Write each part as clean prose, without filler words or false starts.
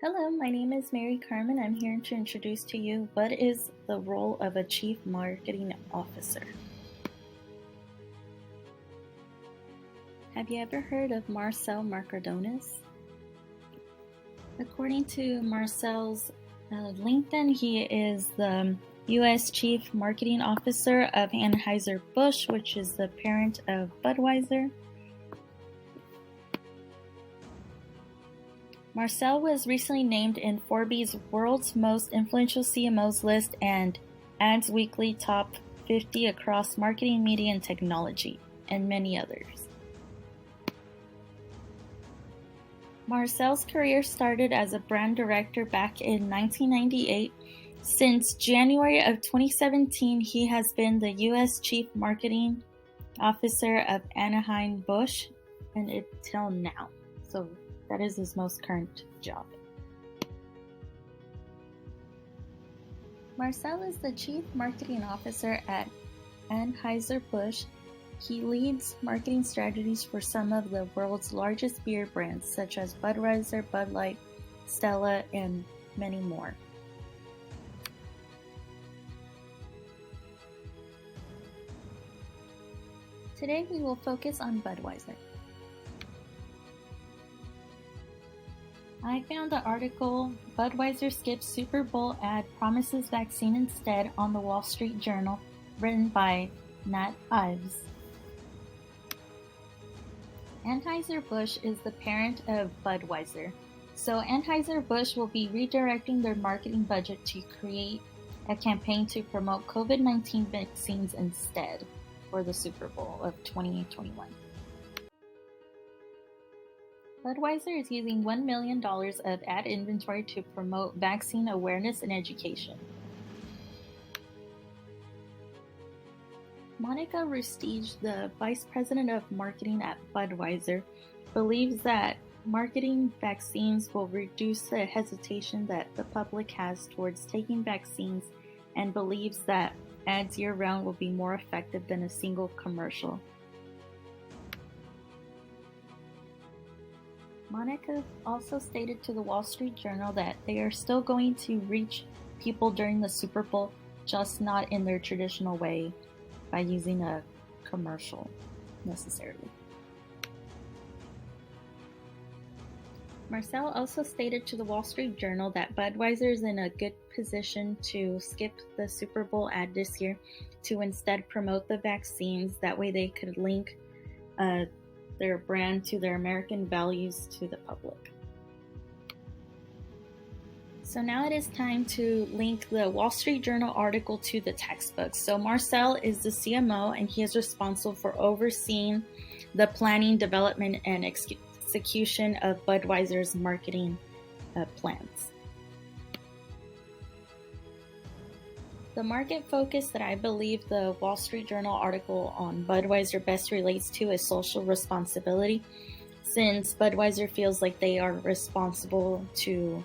Hello, my name is Mary Carmen. I'm here to introduce to you what is the role of a Chief Marketing Officer. Have you ever heard of Marcel Marcardones? According to Marcel's LinkedIn, he is the U.S. Chief Marketing Officer of Anheuser-Busch, which is the parent of Budweiser. Marcel was recently named in Forbes' World's Most Influential CMOs list and Ads Weekly Top 50 across marketing, media, and technology, and many others. Marcel's career started as a brand director back in 1998. Since January of 2017, he has been the U.S. Chief Marketing Officer of Anheuser-Busch and until now. So that is his most current job. Marcel is the Chief Marketing Officer at Anheuser-Busch. He leads marketing strategies for some of the world's largest beer brands, such as Budweiser, Bud Light, Stella, and many more. Today we will focus on Budweiser. I found the article, Budweiser Skips Super Bowl Ad Promises Vaccine Instead on the Wall Street Journal, written by Nat Ives. Anheuser-Busch is the parent of Budweiser, so Anheuser-Busch will be redirecting their marketing budget to create a campaign to promote COVID-19 vaccines instead for the Super Bowl of 2021. Budweiser is using $1 million of ad inventory to promote vaccine awareness and education. Monica Rustige, the Vice President of Marketing at Budweiser, believes that marketing vaccines will reduce the hesitation that the public has towards taking vaccines and believes that ads year-round will be more effective than a single commercial. Monica also stated to the Wall Street Journal that they are still going to reach people during the Super Bowl, just not in their traditional way by using a commercial necessarily. Marcel also stated to the Wall Street Journal that Budweiser is in a good position to skip the Super Bowl ad this year to instead promote the vaccines. That way they could link their brand to their American values to the public. So now it is time to link the Wall Street Journal article to the textbook. So Marcel is the CMO and he is responsible for overseeing the planning, development, and execution of Budweiser's marketing plans. The market focus that I believe the Wall Street Journal article on Budweiser best relates to is social responsibility, since Budweiser feels like they are responsible to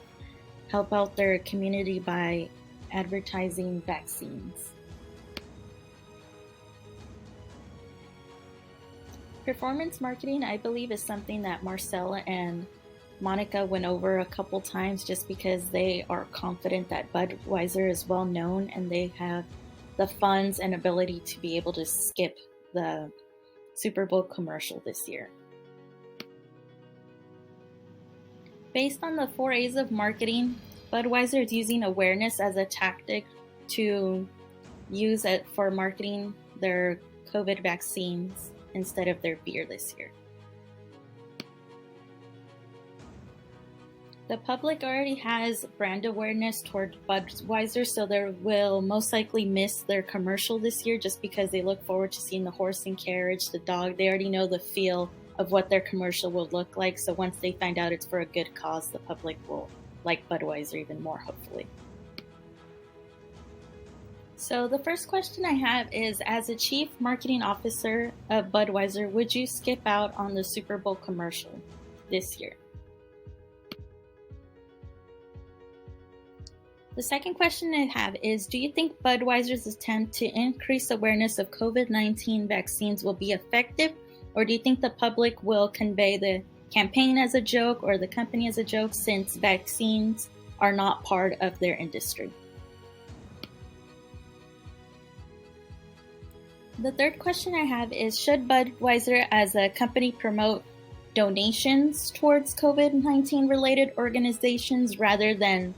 help out their community by advertising vaccines. Performance marketing, I believe, is something that Marcel and Monica went over a couple times just because they are confident that Budweiser is well known and they have the funds and ability to be able to skip the Super Bowl commercial this year. Based on the 4 A's of marketing, Budweiser is using awareness as a tactic to use it for marketing their COVID vaccines instead of their beer this year. The public already has brand awareness toward Budweiser, so they will most likely miss their commercial this year just because they look forward to seeing the horse and carriage, the dog. They already know the feel of what their commercial will look like, so once they find out it's for a good cause, the public will like Budweiser even more, hopefully. So the first question I have is, as a Chief Marketing Officer of Budweiser, would you skip out on the Super Bowl commercial this year? The second question I have is, do you think Budweiser's attempt to increase awareness of COVID-19 vaccines will be effective, or do you think the public will convey the campaign as a joke or the company as a joke, since vaccines are not part of their industry. The third question I have is, should Budweiser as a company promote donations towards COVID-19 related organizations rather than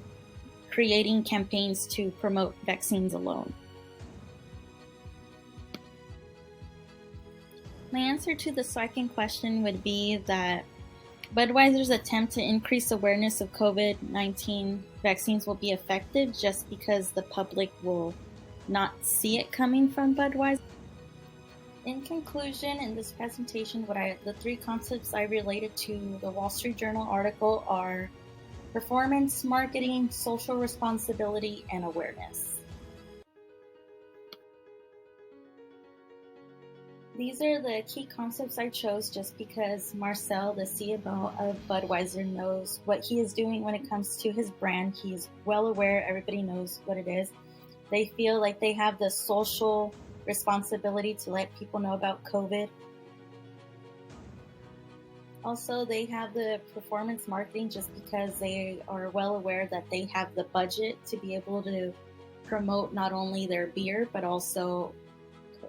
creating campaigns to promote vaccines alone? My answer to the second question would be that Budweiser's attempt to increase awareness of COVID-19 vaccines will be effective just because the public will not see it coming from Budweiser. In conclusion, in this presentation, the three concepts I related to the Wall Street Journal article are performance marketing, social responsibility, and awareness. These are the key concepts I chose just because Marcel, the CMO of Budweiser, knows what he is doing when it comes to his brand. He is well aware, everybody knows what it is. They feel like they have the social responsibility to let people know about COVID. Also, they have the performance marketing just because they are well aware that they have the budget to be able to promote not only their beer, but also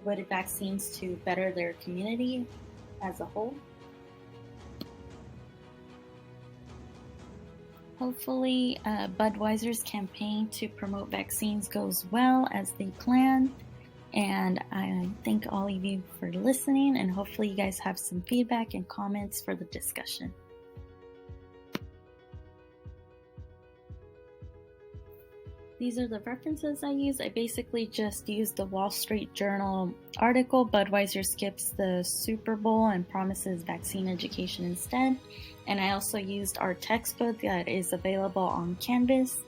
COVID vaccines to better their community as a whole. Hopefully, Budweiser's campaign to promote vaccines goes well as they plan. And I thank all of you for listening, and hopefully you guys have some feedback and comments for the discussion. These are the references I use. I basically just used the Wall Street Journal article, Budweiser skips the Super Bowl and promises vaccine education instead. And I also used our textbook that is available on Canvas.